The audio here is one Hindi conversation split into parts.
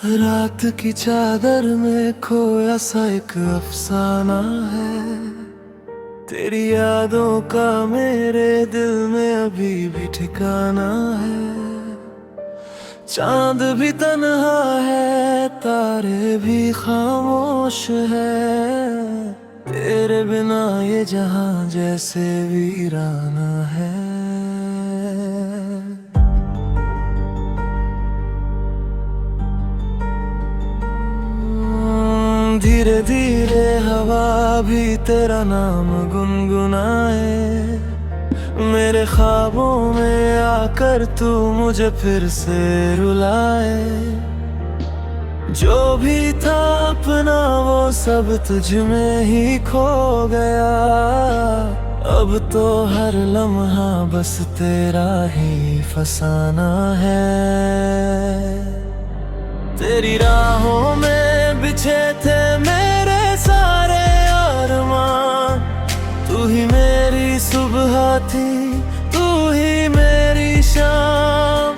रात की चादर में खोया सा एक अफसाना है। तेरी यादों का मेरे दिल में अभी भी ठिकाना है। चांद भी तन्हा है, तारे भी खामोश है। तेरे बिना ये जहां जैसे वीराना है। धीरे धीरे हवा भी तेरा नाम गुनगुनाए। मेरे ख्वाबों में आकर तू मुझे फिर से रुलाए। जो भी था अपना वो सब तुझ में ही खो गया। अब तो हर लम्हा बस तेरा ही फसाना है। तेरी राहों में बिछे थे मेरे सारे अरमान। तू ही मेरी सुबह थी, तू ही मेरी शाम।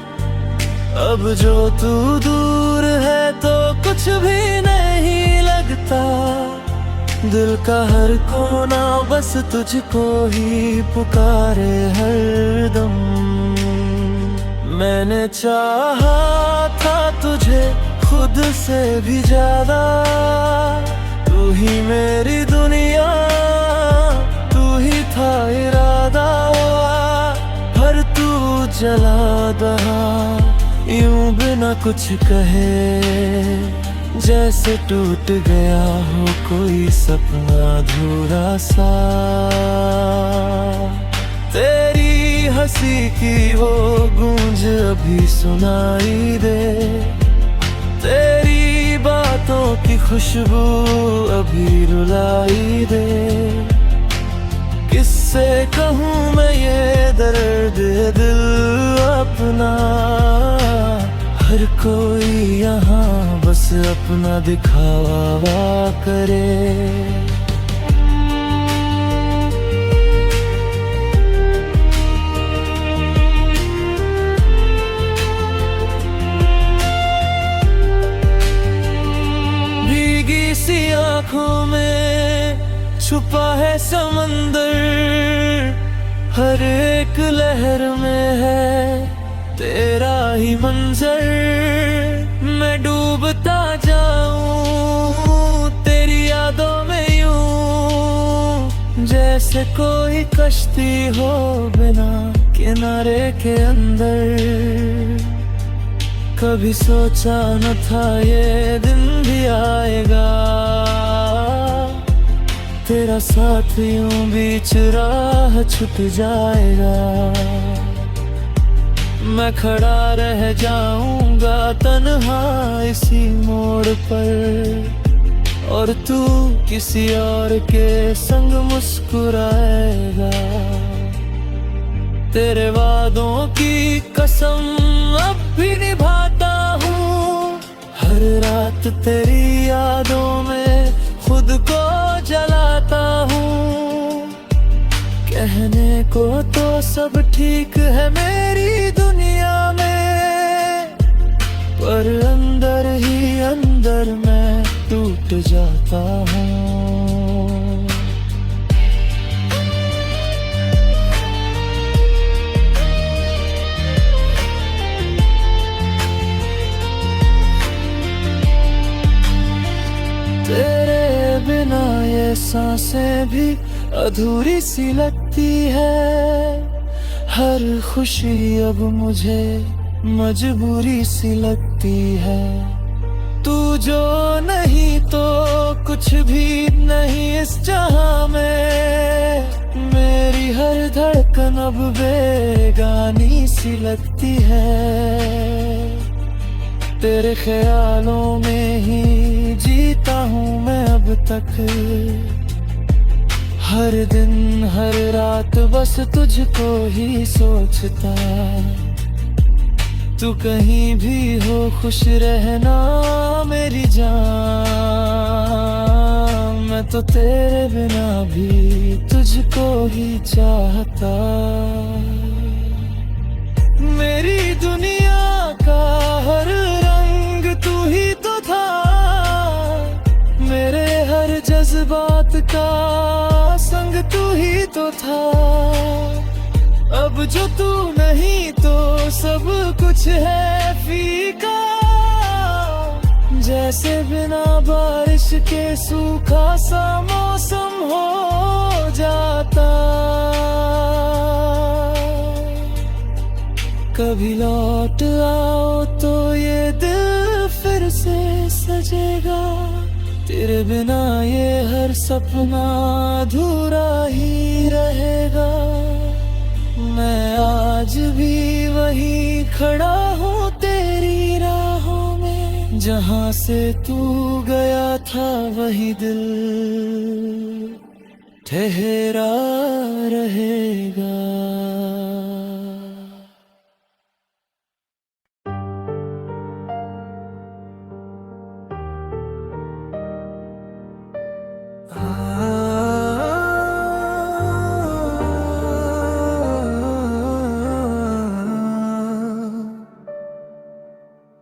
अब जो तू दूर है तो कुछ भी नहीं लगता। दिल का हर कोना बस तुझको ही पुकारे हरदम। मैंने चाहा था तुझे खुद से भी ज्यादा। तू ही मेरी दुनिया, तू ही था इरादा। पर तू जला दहा यूं बिना कुछ कहे। जैसे टूट गया हो कोई सपना अधूरा सा। तेरी हंसी की वो गूंज अभी सुनाई दे। तेरी बातों की खुशबू अभी रुलाई दे। किससे कहूँ मैं ये दर्द दिल अपना। हर कोई यहाँ बस अपना दिखावा करे। सी आँखों में छुपा है समंदर। हर एक लहर में है तेरा ही मंजर। मैं डूबता जाऊं तेरी यादों में यूं। जैसे कोई कश्ती हो बिना किनारे के अंदर। कभी सोचा न था ये दिन भी आएगा। तेरा साथ यूं बीच राह छूट जाएगा। मैं खड़ा रह जाऊंगा तन्हा इसी मोड़ पर। और तू किसी और के संग मुस्कुराएगा। तेरे वादों की कसम अब भी निभाता हूँ। हर रात तेरी यादों में खुद को जलाता हूँ। कहने को तो सब ठीक है मेरी दुनिया में। पर अंदर ही अंदर मैं टूट जाता हूँ। तेरे बिना ये सांसें भी अधूरी सी लगती है। हर खुशी अब मुझे मजबूरी सी लगती है। तू जो नहीं तो कुछ भी नहीं इस जहां में। मेरी हर धड़कन अब बेगानी सी लगती है। तेरे ख्यालों में ही जीता हूँ मैं अब तक। हर दिन हर रात बस तुझको ही सोचता। तू कहीं भी हो खुश रहना मेरी जान। मैं तो तेरे बिना भी तुझको ही चाहता। मेरी दुनिया का हर रंग तू ही जज्बात का संग तू ही तो था। अब जो तू नहीं तो सब कुछ है फीका। जैसे बिना बारिश के सूखा सा मौसम हो जाता। कभी लौट आओ तो ये दिल फिर से सजेगा। तेरे बिना ये हर सपना अधूरा ही रहेगा। मैं आज भी वही खड़ा हूँ तेरी राहों में। जहाँ से तू गया था वही दिल ठहरा रहेगा।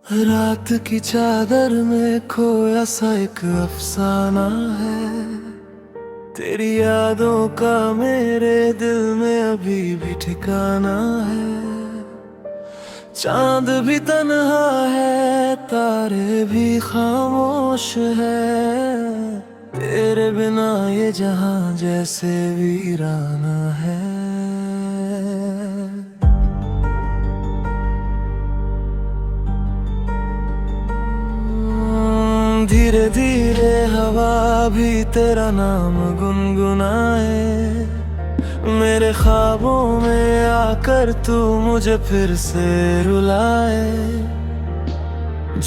रात की चादर में खोया सा एक अफसाना है। तेरी यादों का मेरे दिल में अभी भी ठिकाना है। चांद भी तन्हा है, तारे भी खामोश है। तेरे बिना ये जहां जैसे वीराना है। धीरे धीरे हवा भी तेरा नाम गुनगुनाए। मेरे ख्वाबों में आकर तू मुझे फिर से रुलाए।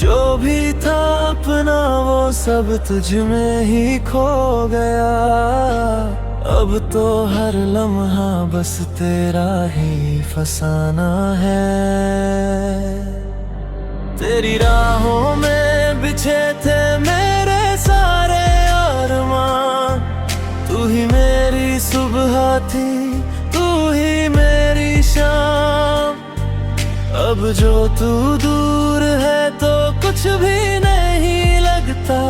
जो भी था अपना वो सब तुझ में ही खो गया। अब तो हर लम्हा बस तेरा ही फसाना है। तेरी राहों में बिछे थे मेरे सारे अरमान। तू ही मेरी सुबह थी, तू ही मेरी शाम। अब जो तू दूर है तो कुछ भी नहीं लगता।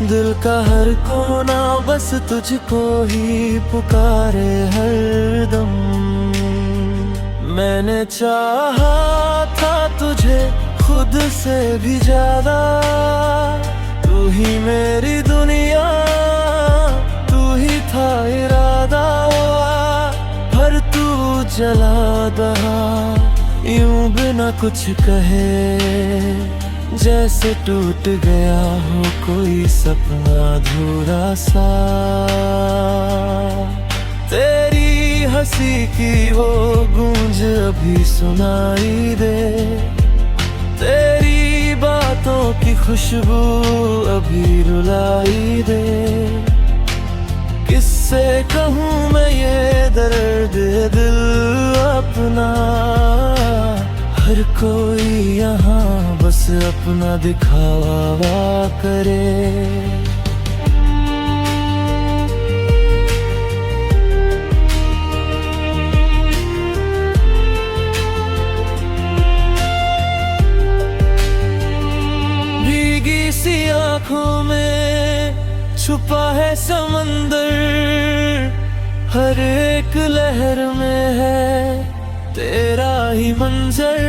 दिल का हर कोना बस तुझको ही पुकारे हरदम। मैंने चाहा था तुझे खुद से भी ज्यादा। तू ही मेरी दुनिया, तू ही था इरादा। पर तू जला दहा यूं बिना कुछ कहे। जैसे टूट गया हो कोई सपना अधूरा सा। तेरी हंसी की वो गूंज अभी सुनाई दे। तेरी बातों की खुशबू अभी रुलाई दे। किससे कहूँ मैं ये दर्द दिल अपना। हर कोई यहाँ बस अपना दिखावा करे। सी आँखों में छुपा है समंदर। हर एक लहर में है तेरा ही मंजर।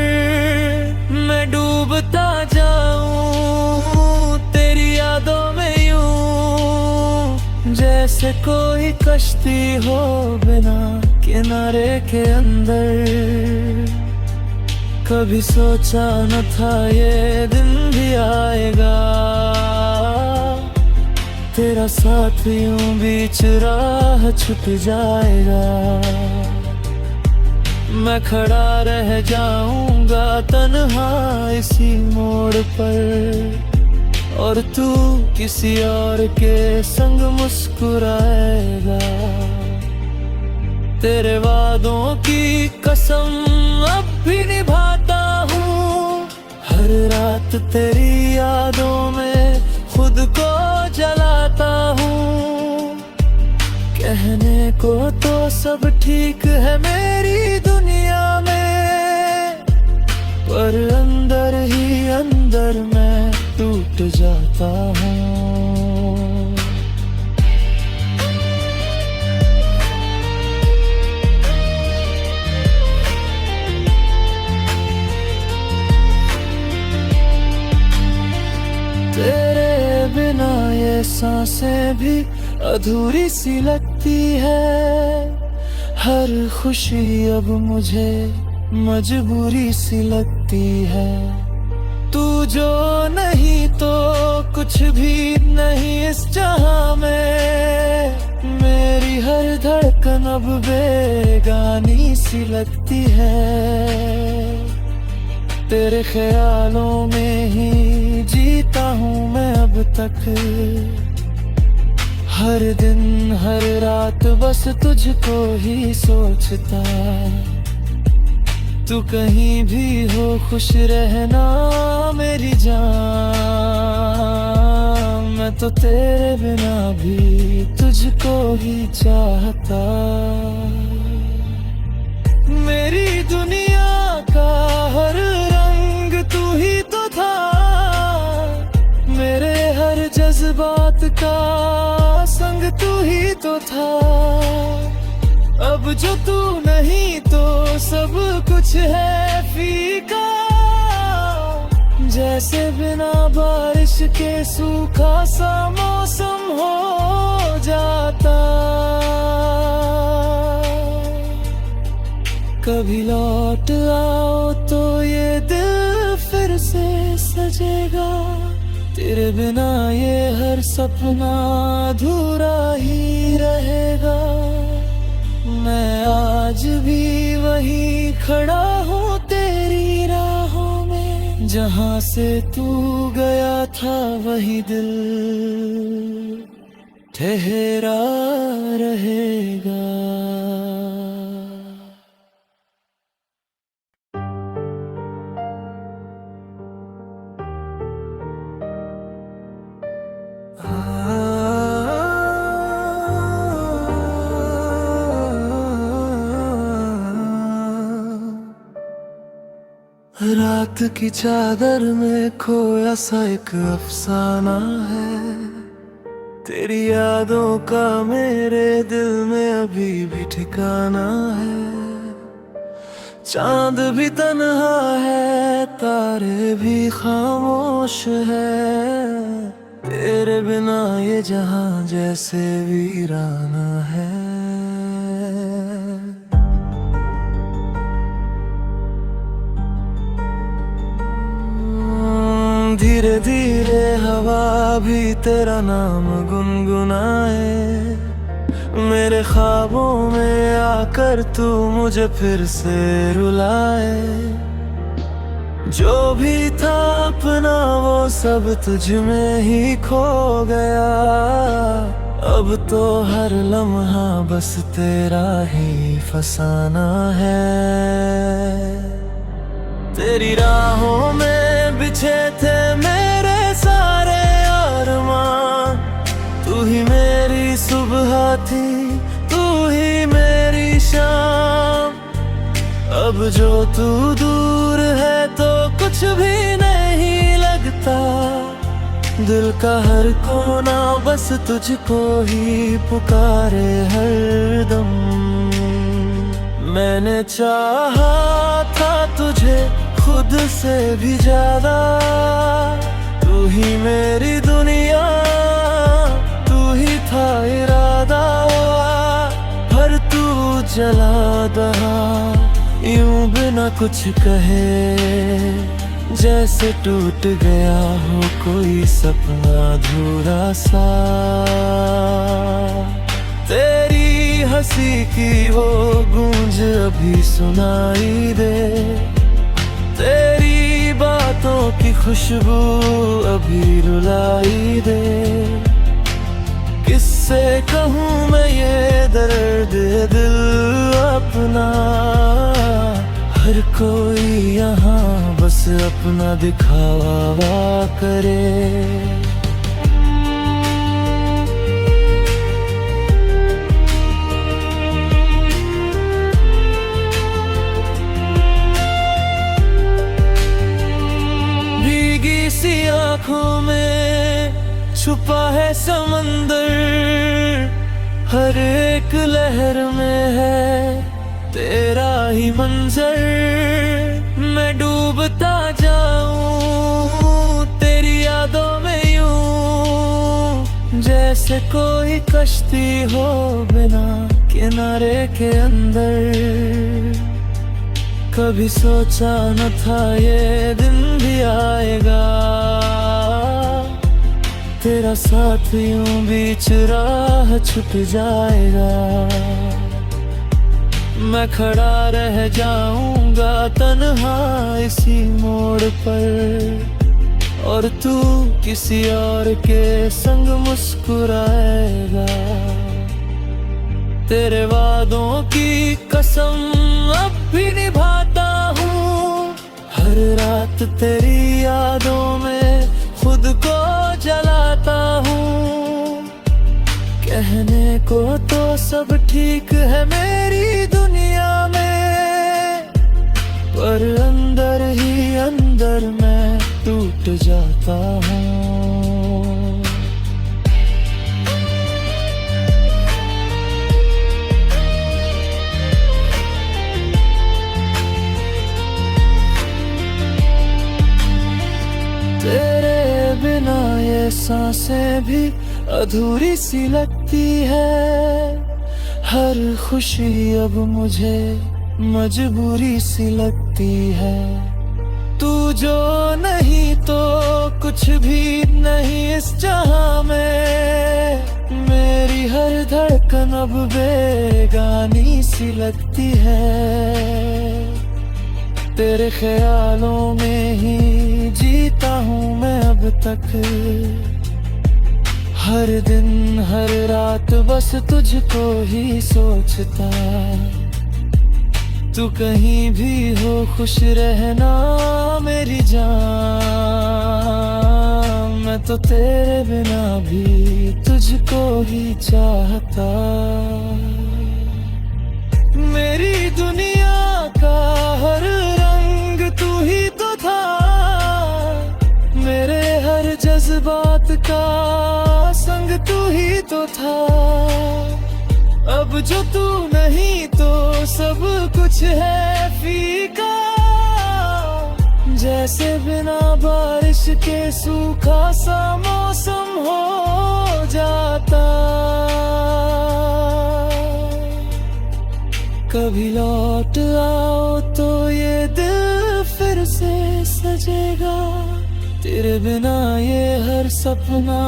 मैं डूबता जाऊं तेरी यादों में यूं। जैसे कोई कश्ती हो बिना किनारे के अंदर। कभी सोचा न था ये दिन भी आएगा। तेरा साथ यूं बीच राह छूट जाएगा। मैं खड़ा रह जाऊंगा तन्हा इसी मोड़ पर। और तू किसी और के संग मुस्कुराएगा। तेरे वादों की कसम अब भी निभाता हूँ। हर रात तेरी यादों में खुद को जलाता हूँ। कहने को तो सब ठीक है मेरी दुनिया में। पर अंदर ही अंदर मैं टूट जाता हूँ। बिना ये सांसें भी अधूरी सी लगती है। हर खुशी अब मुझे मजबूरी सी लगती है। तू जो नहीं तो कुछ भी नहीं इस जहां में। मेरी हर धड़कन अब बेगानी सी लगती है। तेरे ख्यालों में ही जीता हूँ मैं अब तक। हर दिन हर रात बस तुझको ही सोचता। तू कहीं भी हो खुश रहना मेरी जान। मैं तो तेरे बिना भी तुझको ही चाहता। मेरी दुनिया का हर रंग तू ही तो था। मेरे हर जज्बात का संग तू ही तो था। अब जो तू नहीं तो सब कुछ है फीका। जैसे बिना बारिश के सूखा सा मौसम हो जाता। कभी लौट आओ तो ये दिल फिर से सजेगा। तेरे बिना ये हर सपना अधूरा ही रहेगा। मैं आज भी वही खड़ा हूँ तेरी राहों में। जहाँ से तू गया था वही दिल ठहरा रहेगा। रात की चादर में खोया सा एक अफसाना है। तेरी यादों का मेरे दिल में अभी भी ठिकाना है। चांद भी तन्हा है, तारे भी खामोश है। तेरे बिना ये जहां जैसे वीराना है। धीरे धीरे हवा भी तेरा नाम गुनगुनाए। मेरे ख्वाबों में आकर तू मुझे फिर से रुलाए। जो भी था अपना वो सब तुझ में ही खो गया। अब तो हर लम्हा बस तेरा ही फसाना है। तेरी राहों में बिछे थे मेरे सारे अरमान। तू ही मेरी सुबह थी, तू ही मेरी शाम। अब जो तू दूर है तो कुछ भी नहीं लगता। दिल का हर कोना बस तुझको ही पुकारे हरदम। मैंने चाहा था तुझे खुद से भी ज्यादा। तू ही मेरी दुनिया, तू ही था इरादा। पर तू जला दहा यूं बिना कुछ कहे। जैसे टूट गया हो कोई सपना अधूरा सा। तेरी हंसी की वो गूंज अभी सुनाई दे। तेरी बातों की खुशबू अभी रुलाई दे। किससे कहूँ मैं ये दर्द दिल अपना। हर कोई यहाँ बस अपना दिखावा करे। सी आँखों में छुपा है समंदर। हर एक लहर में है तेरा ही मंजर। मैं डूबता जाऊं तेरी यादों में यूं। जैसे कोई कश्ती हो बिना किनारे के अंदर। कभी सोचा न था ये दिन भी आएगा, तेरा साथ यूं बीच राह छूट जाएगा। मैं खड़ा रह जाऊंगा तन्हा इसी मोड़ पर, और तू किसी और के संग मुस्कुराएगा। तेरे वादों की कसम अब भी निभाता हूँ, हर रात तेरी यादों में खुद को जलाता हूँ। कहने को तो सब ठीक है मेरी दुनिया में, पर अंदर ही अंदर मैं टूट जाता हूँ। तेरे बिना ये सांसें भी अधूरी सी लगती है, हर खुशी अब मुझे मजबूरी सी लगती है। तू जो नहीं तो कुछ भी नहीं इस जहां में, मेरी हर धड़कन अब बेगानी सी लगती है। तेरे ख्यालों में ही जीता हूँ मैं अब तक, हर दिन हर रात बस तुझको ही सोचता। तू कहीं भी हो खुश रहना मेरी जान, मैं तो तेरे बिना भी तुझको ही चाहता। मेरी दुनिया का हर रंग तू ही तो था, मेरे हर जज्बात का संग तू ही तो था। अब जो तू नहीं तो सब कुछ है फीका, जैसे बिना बारिश के सूखा सा मौसम हो जाता। कभी लौट आओ तो ये दिल फिर से सजेगा, तेरे बिना ये हर सपना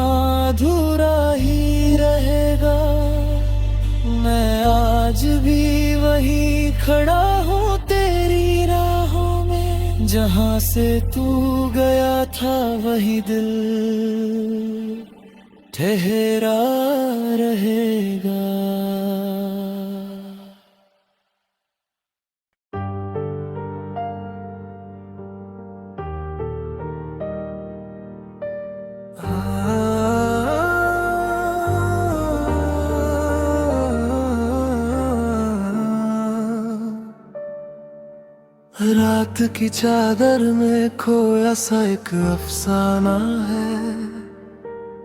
अधूरा ही रहेगा। मैं आज भी वही खड़ा हूँ तेरी राहों में, जहाँ से तू गया था वही दिल ठहरा रहेगा। रात की चादर में खोया सा एक अफसाना है,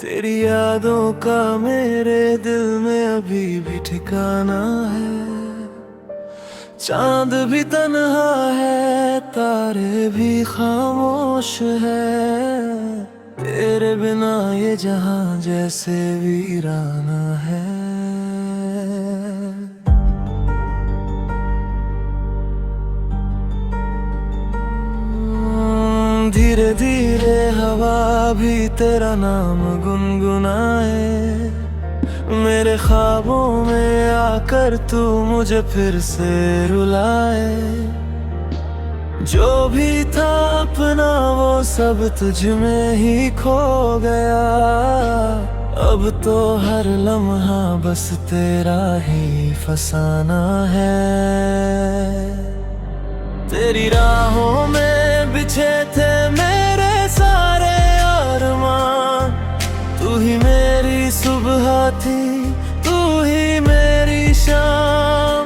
तेरी यादों का मेरे दिल में अभी भी ठिकाना है। चांद भी तन्हा है, तारे भी खामोश है, तेरे बिना ये जहां जैसे वीराना है। धीरे धीरे हवा भी तेरा नाम गुनगुनाए, मेरे ख्वाबों में आकर तू मुझे फिर से रुलाए। जो भी था अपना वो सब तुझ में ही खो गया, अब तो हर लम्हा बस तेरा ही फसाना है। तेरी राहों में बिछे थे मेरे सारे अरमान, तू ही मेरी सुबह थी, तू ही मेरी शाम।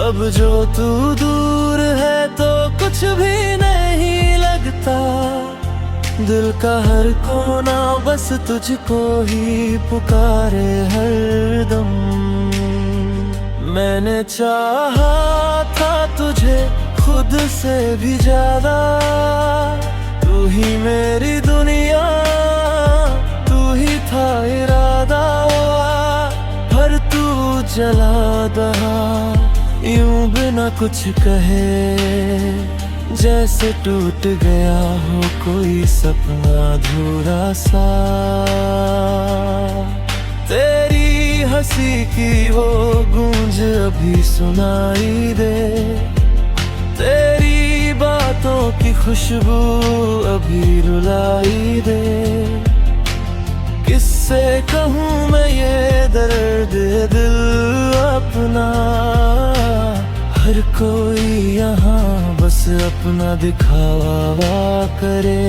अब जो तू दूर है तो कुछ भी नहीं लगता, दिल का हर कोना बस तुझको ही पुकारे हर दम। मैंने चाहा था तुझे खुद से भी ज्यादा, तू ही मेरी दुनिया, तू ही था इरादा। जला दहा यूं बिना कुछ कहे, जैसे टूट गया हो कोई सपना अधूरा सा। तेरी हंसी की वो गूंज अभी सुनाई दे, तेरी बातों की खुशबू अभी रुलाई दे। किससे कहूँ मैं ये दर्द दिल अपना, हर कोई यहाँ बस अपना दिखावा करे।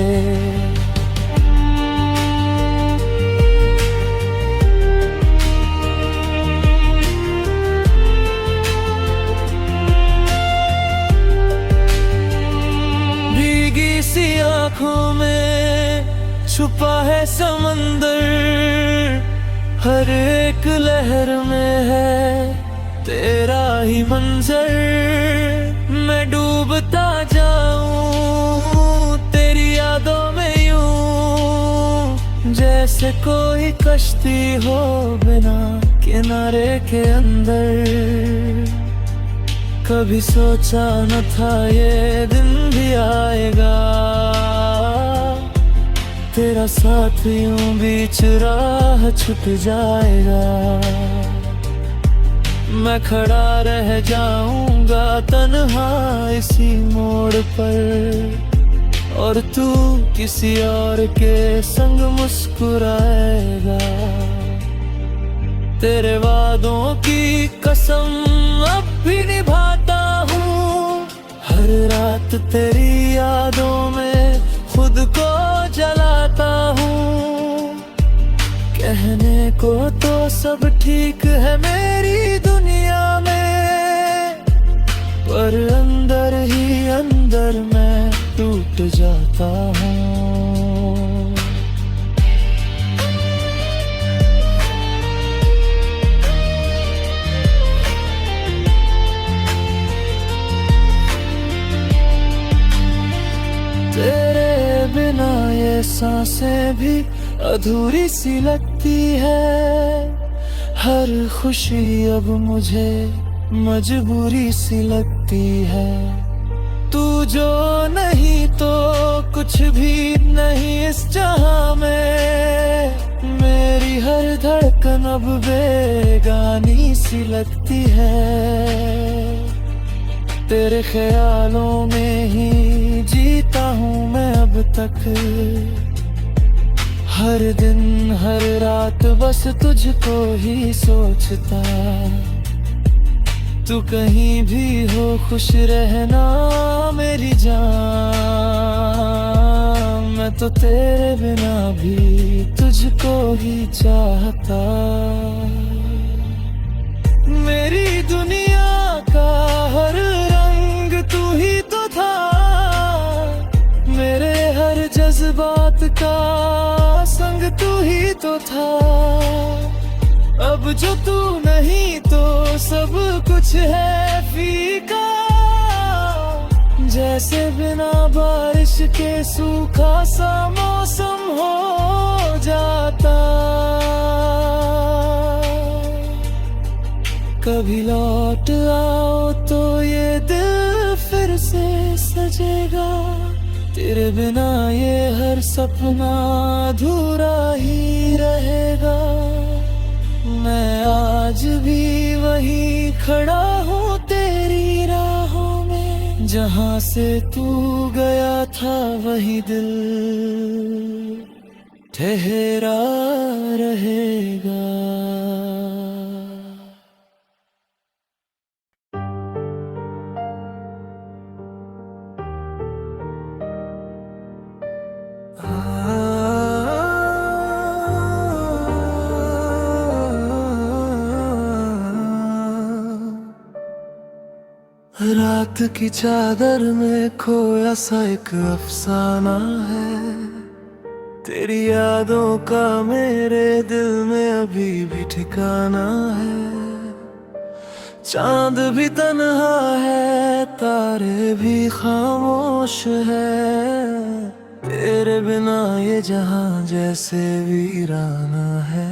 भीगी सी आँखों में छुपा है समंदर, हर एक लहर में है तेरा ही मंजर। मैं डूबता जाऊं तेरी यादों में यूं, जैसे कोई कश्ती हो बिना किनारे के अंदर। कभी सोचा न था ये दिन भी आएगा, तेरा साथ यूं बीच राह छूट जाएगा। मैं खड़ा रह जाऊंगा तन्हा इसी मोड़ पर, और तू किसी और के संग मुस्कुराएगा। तेरे वादों की कसम अब भी निभाता हूँ, हर रात तेरी यादों में खुद को जलाता हूँ। कहने को तो सब ठीक है मेरी दुनिया में, पर अंदर ही अंदर मैं टूट जाता हूँ। तेरे बिना ये सांसें भी अधूरी सी लगती है, हर खुशी अब मुझे मजबूरी सी लगती है। तू जो नहीं तो कुछ भी नहीं इस जहां में, मेरी हर धड़कन अब बेगानी सी लगती है। तेरे ख्यालों में ही जीता हूँ मैं अब तक, हर दिन हर रात बस तुझको ही सोचता। तू कहीं भी हो खुश रहना मेरी जान, मैं तो तेरे बिना भी तुझको ही चाहता। मेरी दुनिया का हर रंग तू ही तो था, मेरे हर जज्बात का संग तू ही तो था। अब जो तू नहीं तो सब कुछ है फीका, जैसे बिना बारिश के सूखा सा मौसम हो जाता। कभी लौट आओ तो ये दिल फिर से सजेगा, तेरे बिना ये हर सपना अधूरा ही रहेगा। मैं आज भी वहीं खड़ा हूँ तेरी राहों में, जहाँ से तू गया था वही दिल ठहरा रहेगा। रात की चादर में खोया सा एक अफसाना है, तेरी यादों का मेरे दिल में अभी भी ठिकाना है। चांद भी तन्हा है, तारे भी खामोश है, तेरे बिना ये जहां जैसे वीराना है।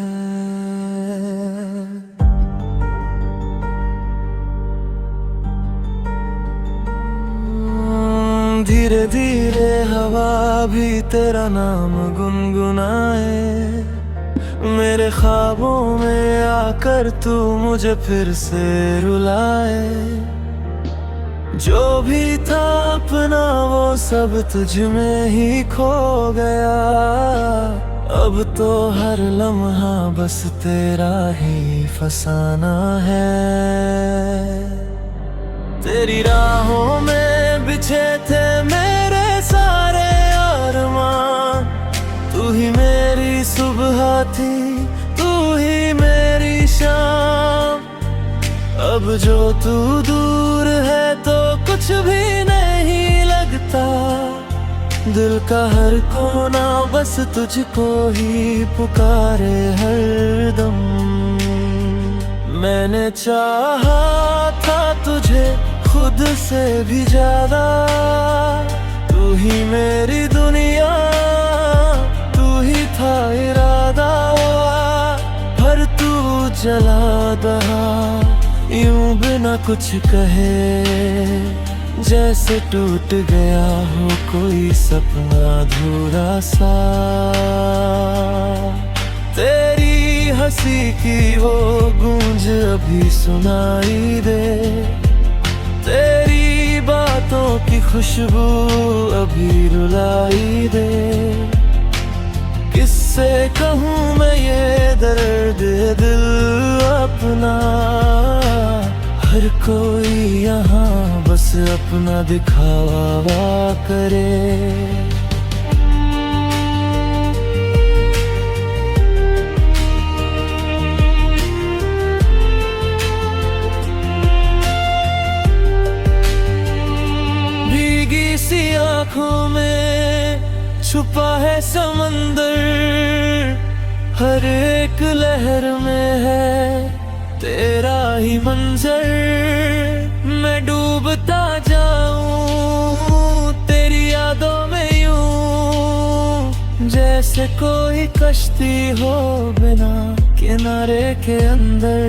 धीरे धीरे हवा भी तेरा नाम गुनगुनाए, मेरे ख्वाबों में आकर तू मुझे फिर से रुलाए। जो भी था अपना वो सब तुझ में ही खो गया, अब तो हर लम्हा बस तेरा ही फसाना है। तेरी राहों में बिछे थे मेरे सारे अरमान, तू ही मेरी सुबह थी, तू ही मेरी शाम। अब जो तू दूर है तो कुछ भी नहीं लगता, दिल का हर कोना बस तुझको ही पुकारे हरदम। मैंने चाहा था तुझे खुद से भी ज्यादा, तू ही मेरी दुनिया, तू ही था इरादा। पर तू जला दहा यूं बिना कुछ कहे, जैसे टूट गया हो कोई सपना अधूरा सा। तेरी हंसी की वो गूंज अभी सुनाई दे, तेरी बातों की खुशबू अभी रुलाई दे। किससे कहूँ मैं ये दर्द दिल अपना, हर कोई यहाँ बस अपना दिखावा करे। भीगी सी आँखों में छुपा है समंदर, हर एक लहर में है तेरा ही मंजर। मैं डूबता जाऊं तेरी यादों में यूं, जैसे कोई कश्ती हो बिना किनारे के अंदर।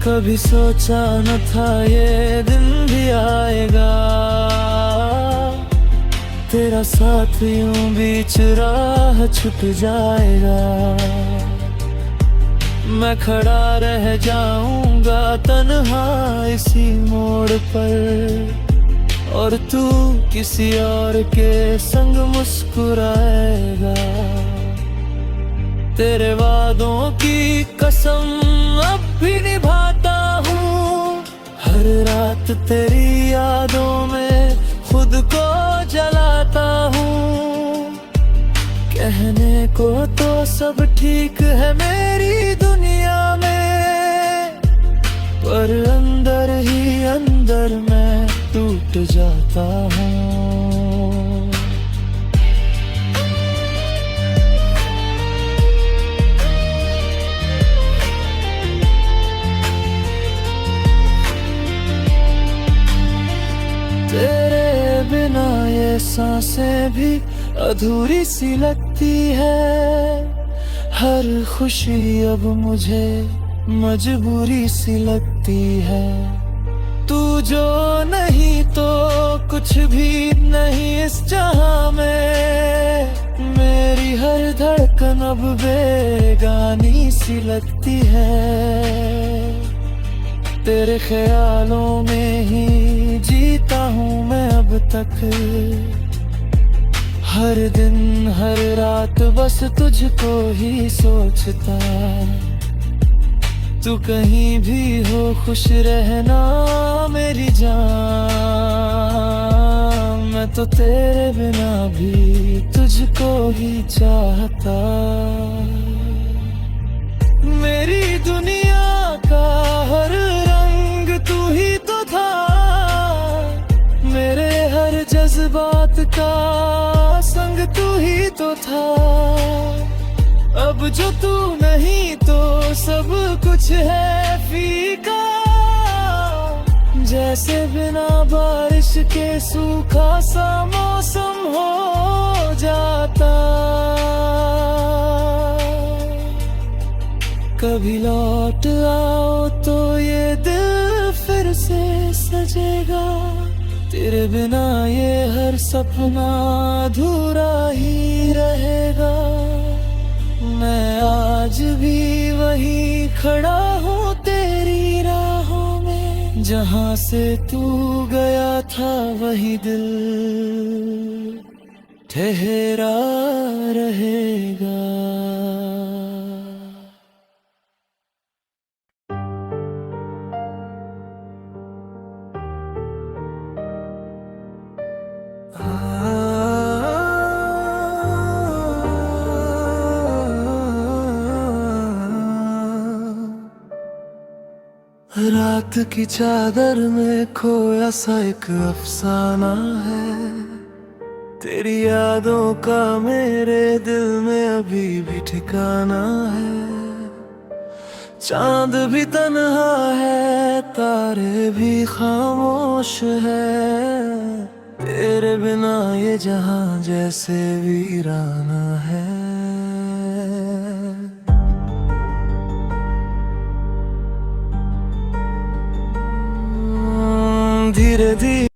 कभी सोचा न था ये दिन भी आएगा, तेरा साथ यूं बीच राह छूट जाएगा। मैं खड़ा रह जाऊंगा तन्हा इसी मोड़ पर, और तू किसी और के संग मुस्कुराएगा। तेरे वादों की कसम अब भी निभाता हूँ, हर रात तेरी यादों में खुद को जलाता हूँ। कहने को तो सब ठीक है मेरी दुनिया में, पर अंदर ही अंदर मैं टूट जाता हूँ। तेरे बिना ये सांसें भी अधूरी सी लगती है, हर खुशी अब मुझे मजबूरी सी लगती है। तू जो नहीं तो कुछ भी नहीं इस जहां में, मेरी हर धड़कन अब बेगानी सी लगती है। तेरे ख्यालों में ही जीता हूँ मैं अब तक, हर दिन हर रात बस तुझको ही सोचता। तू कहीं भी हो खुश रहना मेरी जान, मैं तो तेरे बिना भी तुझको ही चाहता। मेरी दुनिया का हर रंग तू ही तो था, मेरे हर जज्बात का संग तू ही तो था। अब जो तू नहीं तो सब कुछ है फीका, जैसे बिना बारिश के सूखा सा मौसम हो जाता। कभी लौट आओ तो ये दिल फिर से सजेगा, तेरे बिना ये हर सपना अधूरा ही रहेगा। मैं आज भी वही खड़ा हूँ तेरी राहों में, जहाँ से तू गया था वही दिल ठहरा रहेगा। रात की चादर में खोया सा एक अफसाना है, तेरी यादों का मेरे दिल में अभी भी ठिकाना है। चांद भी तन्हा है, तारे भी खामोश है, तेरे बिना ये जहां जैसे वीराना है।